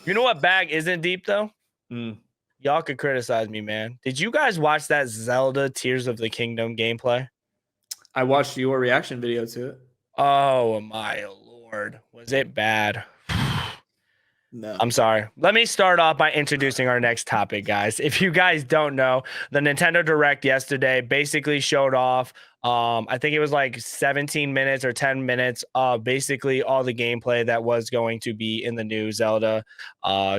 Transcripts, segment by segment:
You know what bag isn't deep though? Mm. Y'all could criticize me, man. Did you guys watch that Zelda Tears of the Kingdom gameplay? I watched your reaction video to it. Oh my lord. Was it bad? No. I'm sorry. Let me start off by introducing our next topic, guys. If you guys don't know, the Nintendo Direct yesterday basically showed off. I think it was like 17 minutes or 10 minutes of basically all the gameplay that was going to be in the new Zelda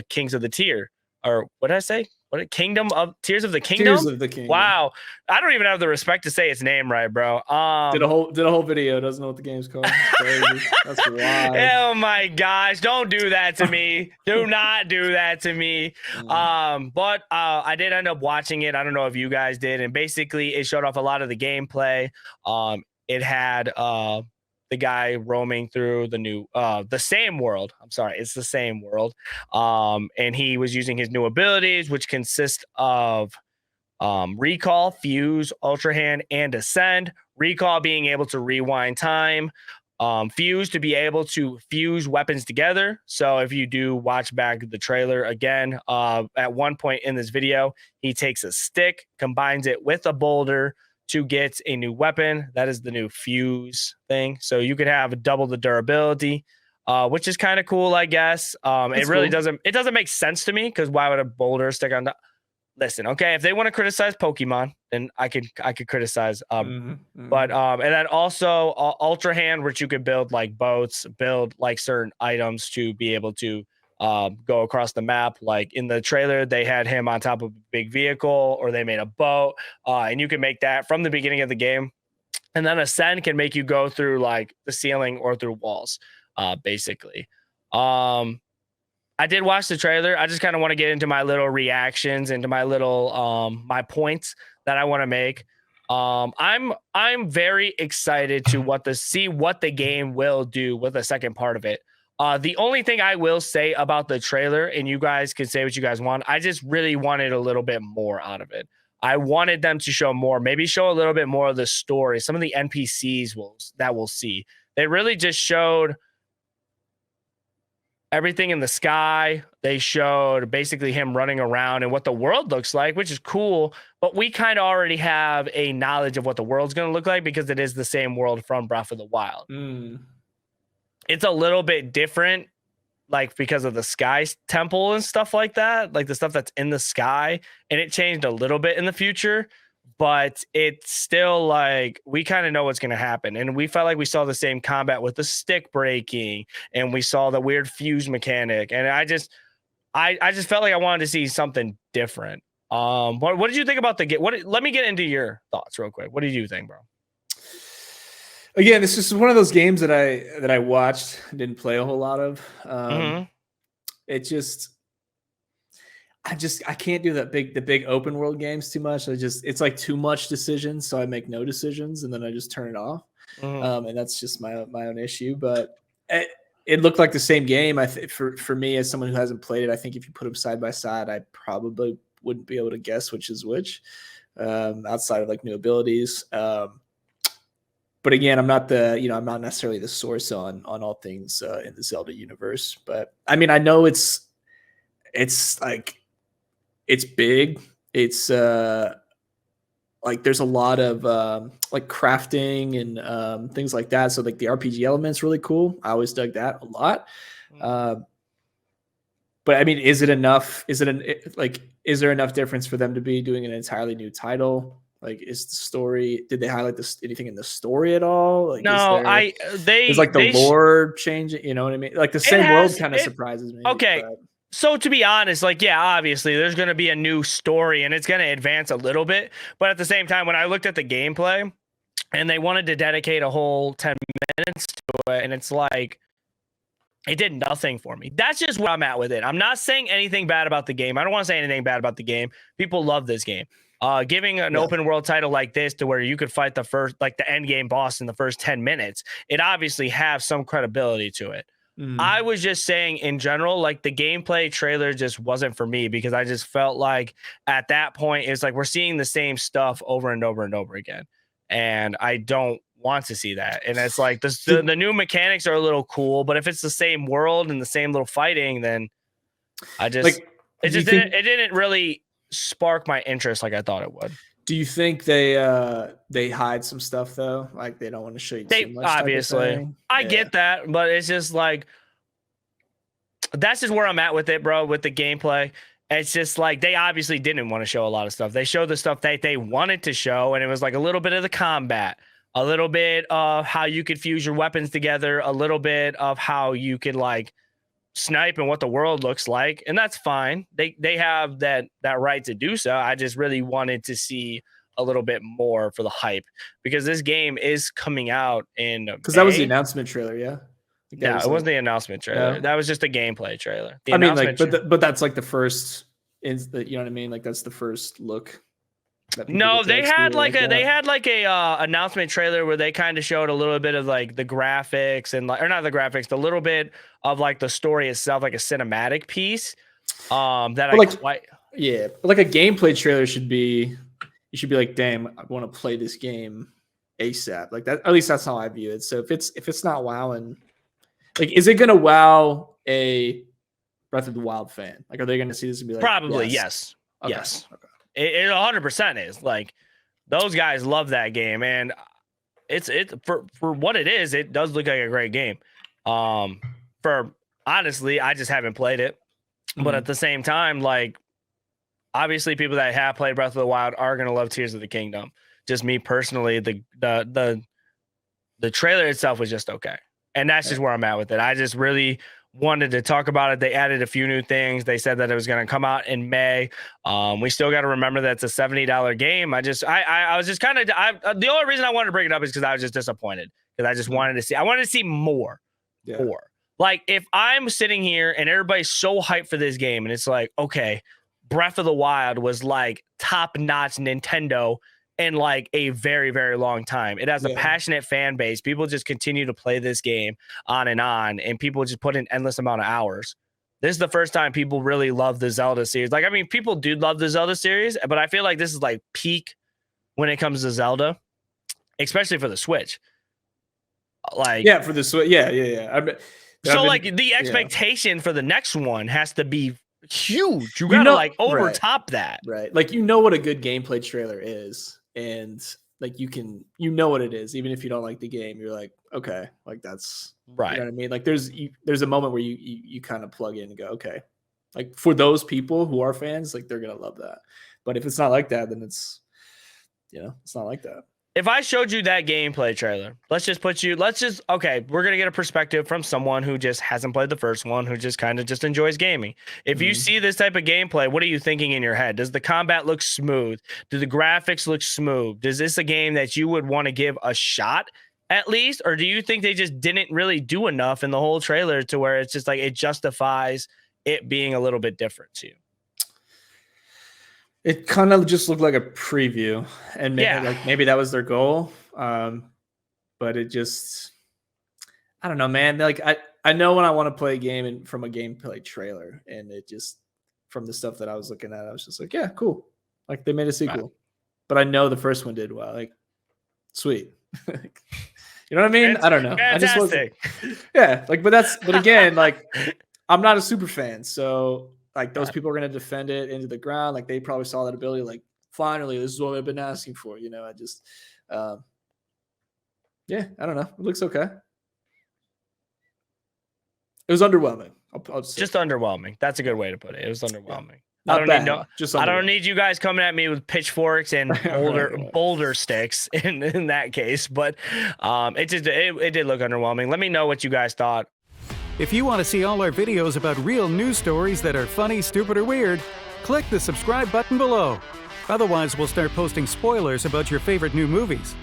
Kings of the Tier. Or what did I say? What Kingdom of Tears of the Tears Kingdom? of the Kingdom. Wow. I don't even have the respect to say its name right, bro. Did a whole video, doesn't know what the game's called. It's crazy. That's wild. Oh my gosh, don't do that to me. Do not do that to me. But I did end up watching it. I don't know if you guys did, and basically it showed off a lot of the gameplay. It had the guy roaming through the same world. I'm sorry, it's the same world. And he was using his new abilities, which consist of recall, fuse, ultra hand, and ascend. Recall being able to rewind time. Fuse to be able to fuse weapons together. So if you do watch back the trailer again, at one point in this video, he takes a stick, combines it with a boulder to get a new weapon. That is the new fuse thing. So you could have double the durability, which is kind of cool, I guess. It really cool. doesn't make sense to me because why would a boulder stick on the listen, okay, if they want to criticize Pokemon, then I could criticize but and then also Ultra Hand, which you could build like boats, build like certain items to be able to go across the map. Like in the trailer, they had him on top of a big vehicle, or they made a boat, and you can make that from the beginning of the game. And then Ascend can make you go through like the ceiling or through walls, basically. I did watch the trailer. I just kind of want to get into my little reactions, into my little my points that I want to make. I'm very excited to see what the game will do with the second part of it. The only thing I will say about the trailer, and you guys can say what you guys want, I just really wanted a little bit more out of it. I wanted them to show more, maybe show a little bit more of the story, some of the NPCs that we'll see. They really just showed everything in the sky. They showed basically him running around and what the world looks like, which is cool. But we kind of already have a knowledge of what the world's going to look like because it is the same world from Breath of the Wild. It's a little bit different, like because of the sky temple and stuff like that, like the stuff that's in the sky. And it changed a little bit in the future, but it's still like we kind of know what's going to happen. And we felt like we saw the same combat with the stick breaking, and we saw the weird fuse mechanic. And I just felt like I wanted to see something different. What did you think about the game? Let me get into your thoughts real quick. What did you think, bro? Again, this is one of those games that I watched, didn't play a whole lot of. It just I can't do the big open world games too much. It's like too much decisions, so I make no decisions and then I just turn it off. And that's just my own issue. But it looked like the same game. For me, as someone who hasn't played it, I think if you put them side by side, I probably wouldn't be able to guess which is which, outside of like new abilities. But again, I'm not necessarily the source on all things in the Zelda universe. But I mean, I know it's like it's big. It's like there's a lot of like crafting and things like that. So like the RPG element's really cool. I always dug that a lot. But I mean, is it enough? Is there enough difference for them to be doing an entirely new title? Like, is the story? Did they highlight anything in the story at all? Like, no, is like the lore changing? You know what I mean? Like the same world kind of surprises me. Okay, so to be honest, like yeah, obviously there's going to be a new story and it's going to advance a little bit, but at the same time, when I looked at the gameplay, and they wanted to dedicate a whole 10 minutes to it, and it's like it did nothing for me. That's just where I'm at with it. I'm not saying anything bad about the game. I don't want to say anything bad about the game. People love this game. Giving an open world title like this to where you could fight the end game boss in the first 10 minutes, it obviously have some credibility to it. I was just saying in general, like the gameplay trailer just wasn't for me because I just felt like at that point, it's like we're seeing the same stuff over and over and over again. And I don't want to see that. And it's like the new mechanics are a little cool, but if it's the same world and the same little fighting, then I just Like, it didn't really spark my interest like I thought it would. Do you think they hide some stuff though? Like they don't want to show you too much. Obviously, I get that, but it's just like that's just where I'm at with it, bro. With the gameplay, it's just like they obviously didn't want to show a lot of stuff. They showed the stuff that they wanted to show, and it was like a little bit of the combat, a little bit of how you could fuse your weapons together, a little bit of how you could like snipe and what the world looks like, and that's fine. They have that right to do so. I just really wanted to see a little bit more for the hype because this game is coming out in because that was the announcement trailer. Yeah, no, it wasn't the announcement trailer. That was just a gameplay trailer. I mean, like, but that's like the first. You know what I mean? Like that's the first look. No, they had like a announcement trailer where they kind of showed a little bit of like the graphics and or not the graphics, the little bit of like the story itself, like a cinematic piece. Yeah, but like a gameplay trailer should be, you should be like, damn, I want to play this game ASAP. Like that, at least that's how I view it. So if it's not wowing, like, is it gonna wow a Breath of the Wild fan? Like, are they gonna see this and be like, probably yes. Okay. Yes. Okay. It 100% is. Like those guys love that game, and it's for what it is. It does look like a great game. For honestly, I just haven't played it, but at the same time, like obviously, people that have played Breath of the Wild are gonna love Tears of the Kingdom. Just me personally, the trailer itself was just okay, and that's just where I'm at with it. I just really wanted to talk about it. They added a few new things. They said that it was going to come out in May. We still got to remember that it's a $70 game. I was just kind of, the only reason I wanted to bring it up is because I was just disappointed because I just wanted to see more. More. Like if I'm sitting here and everybody's so hyped for this game and it's like, okay, Breath of the Wild was like top notch Nintendo in like a very, very long time. It has a passionate fan base. People just continue to play this game on, and people just put in endless amount of hours. This is the first time people really love the Zelda series. Like, I mean, people do love the Zelda series, but I feel like this is like peak when it comes to Zelda, especially for the Switch. Like, yeah, for the Switch. Yeah. Like the expectation for the next one has to be huge. You gotta like overtop that. Right. Like, you know what a good gameplay trailer is. And like you know what it is, even if you don't like the game, you're like, okay, like that's right. You know what I mean? Like there's a moment where you kind of plug in and go, okay, like for those people who are fans, like they're gonna love that. But if it's not like that, then it's not like that. If I showed you that gameplay trailer, we're going to get a perspective from someone who just hasn't played the first one, who just kind of just enjoys gaming. If you see this type of gameplay, what are you thinking in your head? Does the combat look smooth? Do the graphics look smooth? Is this a game that you would want to give a shot at least? Or do you think they just didn't really do enough in the whole trailer to where it's just like it justifies it being a little bit different to you? It kind of just looked like a preview, and maybe that was their goal. But it just, I don't know, man. Like I know when I want to play a game from a gameplay trailer, and it just, from the stuff that I was looking at, I was just like, yeah, cool. Like they made a sequel, right. But I know the first one did well. Like, sweet. You know what I mean? I don't know. Fantastic. But again, like I'm not a super fan, so. Like those people are going to defend it into the ground. Like they probably saw that ability. Like finally, this is what I've been asking for. You know, I just, I don't know. It looks okay. It was underwhelming. I'll just underwhelming. That's a good way to put it. It was underwhelming. Yeah. I don't need you guys coming at me with pitchforks and boulder sticks in that case. But it did look underwhelming. Let me know what you guys thought. If you want to see all our videos about real news stories that are funny, stupid, or weird, click the subscribe button below. Otherwise, we'll start posting spoilers about your favorite new movies.